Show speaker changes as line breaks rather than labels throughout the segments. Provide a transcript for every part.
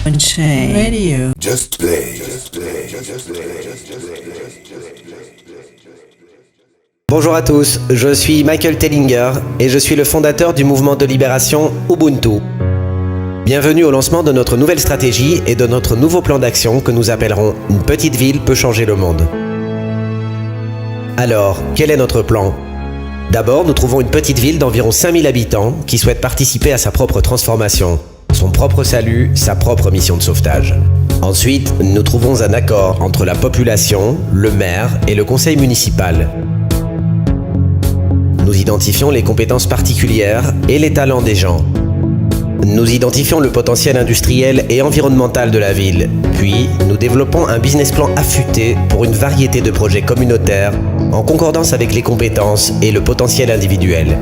Unchained Radio.
Just play.
Bonjour à tous, je suis Michael Tellinger et je suis le fondateur du mouvement de libération Ubuntu. Bienvenue au lancement de notre nouvelle stratégie et de notre nouveau plan d'action que nous appellerons « Une petite ville peut changer le monde ». Alors, quel est notre plan ? D'abord, nous trouvons une petite ville d'environ 5000 habitants qui souhaite participer à sa propre transformation, son propre salut, sa propre mission de sauvetage. Ensuite, nous trouvons un accord entre la population, le maire et le conseil municipal. Nous identifions les compétences particulières et les talents des gens. Nous identifions le potentiel industriel et environnemental de la ville, puis nous développons un business plan affûté pour une variété de projets communautaires en concordance avec les compétences et le potentiel individuel.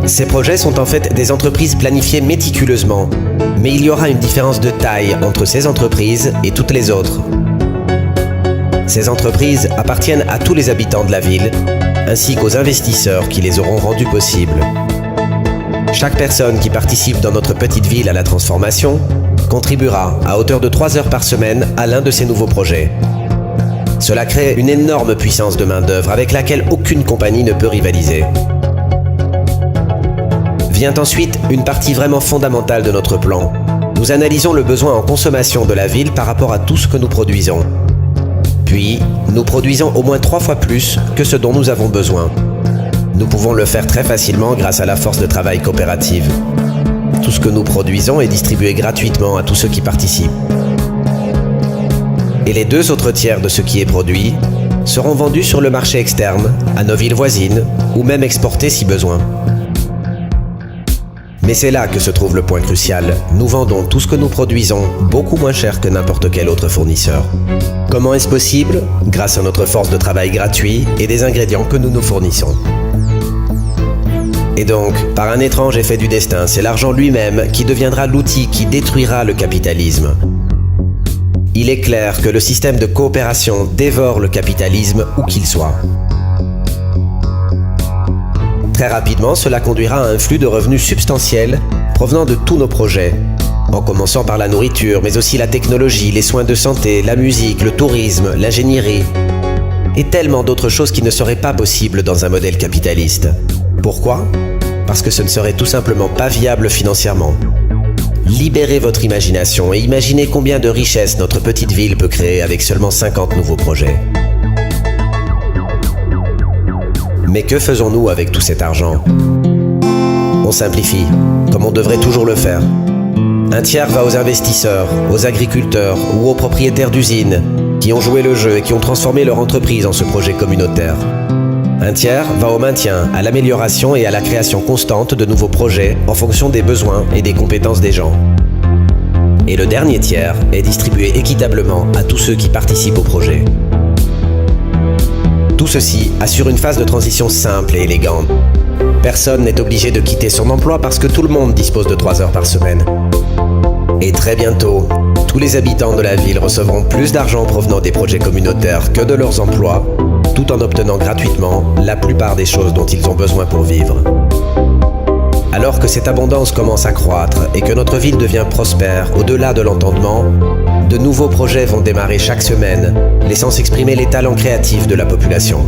Ces projets sont en fait des entreprises planifiées méticuleusement, mais il y aura une différence de taille entre ces entreprises et toutes les autres. Ces entreprises appartiennent à tous les habitants de la ville, ainsi qu'aux investisseurs qui les auront rendues possibles. Chaque personne qui participe dans notre petite ville à la transformation contribuera à hauteur de 3 heures par semaine à l'un de ces nouveaux projets. Cela crée une énorme puissance de main-d'œuvre avec laquelle aucune compagnie ne peut rivaliser. Vient ensuite une partie vraiment fondamentale de notre plan. Nous analysons le besoin en consommation de la ville par rapport à tout ce que nous produisons. Puis, nous produisons au moins 3 fois plus que ce dont nous avons besoin. Nous pouvons le faire très facilement grâce à la force de travail coopérative. Tout ce que nous produisons est distribué gratuitement à tous ceux qui participent. Et les 2 autres tiers de ce qui est produit seront vendus sur le marché externe, à nos villes voisines, ou même exportés si besoin. Mais c'est là que se trouve le point crucial. Nous vendons tout ce que nous produisons beaucoup moins cher que n'importe quel autre fournisseur. Comment est-ce possible ? Grâce à notre force de travail gratuit et des ingrédients que nous nous fournissons. Et donc, par un étrange effet du destin, c'est l'argent lui-même qui deviendra l'outil qui détruira le capitalisme. Il est clair que le système de coopération dévore le capitalisme où qu'il soit. Très rapidement, cela conduira à un flux de revenus substantiels provenant de tous nos projets, en commençant par la nourriture, mais aussi la technologie, les soins de santé, la musique, le tourisme, l'ingénierie, et tellement d'autres choses qui ne seraient pas possibles dans un modèle capitaliste. Pourquoi ? Parce que ce ne serait tout simplement pas viable financièrement. Libérez votre imagination et imaginez combien de richesses notre petite ville peut créer avec seulement 50 nouveaux projets. Mais que faisons-nous avec tout cet argent ? On simplifie, comme on devrait toujours le faire. Un tiers va aux investisseurs, aux agriculteurs ou aux propriétaires d'usines qui ont joué le jeu et qui ont transformé leur entreprise en ce projet communautaire. Un tiers va au maintien, à l'amélioration et à la création constante de nouveaux projets en fonction des besoins et des compétences des gens. Et le dernier tiers est distribué équitablement à tous ceux qui participent au projet. Tout ceci assure une phase de transition simple et élégante. Personne n'est obligé de quitter son emploi parce que tout le monde dispose de 3 heures par semaine. Et très bientôt, tous les habitants de la ville recevront plus d'argent provenant des projets communautaires que de leurs emplois, tout en obtenant gratuitement la plupart des choses dont ils ont besoin pour vivre. Alors que cette abondance commence à croître et que notre ville devient prospère au-delà de l'entendement, de nouveaux projets vont démarrer chaque semaine, laissant s'exprimer les talents créatifs de la population.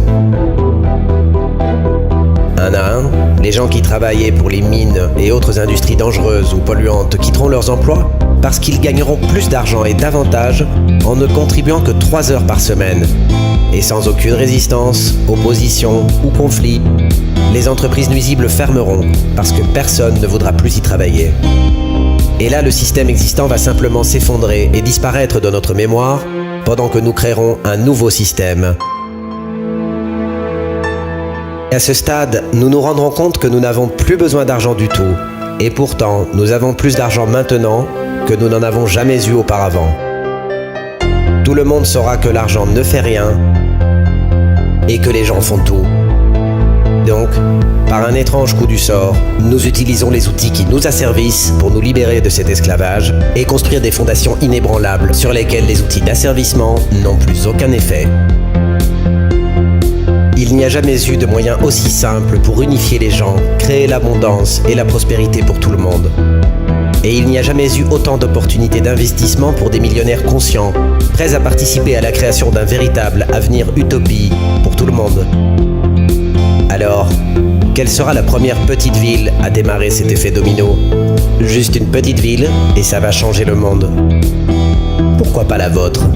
Un à un, les gens qui travaillaient pour les mines et autres industries dangereuses ou polluantes quitteront leurs emplois parce qu'ils gagneront plus d'argent et davantage en ne contribuant que 3 heures par semaine. Et sans aucune résistance, opposition ou conflit, les entreprises nuisibles fermeront parce que personne ne voudra plus y travailler. Et là, le système existant va simplement s'effondrer et disparaître de notre mémoire pendant que nous créerons un nouveau système. À ce stade, nous nous rendrons compte que nous n'avons plus besoin d'argent du tout. Et pourtant, nous avons plus d'argent maintenant que nous n'en avons jamais eu auparavant. Tout le monde saura que l'argent ne fait rien et que les gens font tout. Donc, par un étrange coup du sort, nous utilisons les outils qui nous asservissent pour nous libérer de cet esclavage et construire des fondations inébranlables sur lesquelles les outils d'asservissement n'ont plus aucun effet. Il n'y a jamais eu de moyen aussi simple pour unifier les gens, créer l'abondance et la prospérité pour tout le monde. Et il n'y a jamais eu autant d'opportunités d'investissement pour des millionnaires conscients, prêts à participer à la création d'un véritable avenir utopie pour tout le monde. Alors, quelle sera la première petite ville à démarrer cet effet domino? Juste une petite ville et ça va changer le monde. Pourquoi pas la vôtre?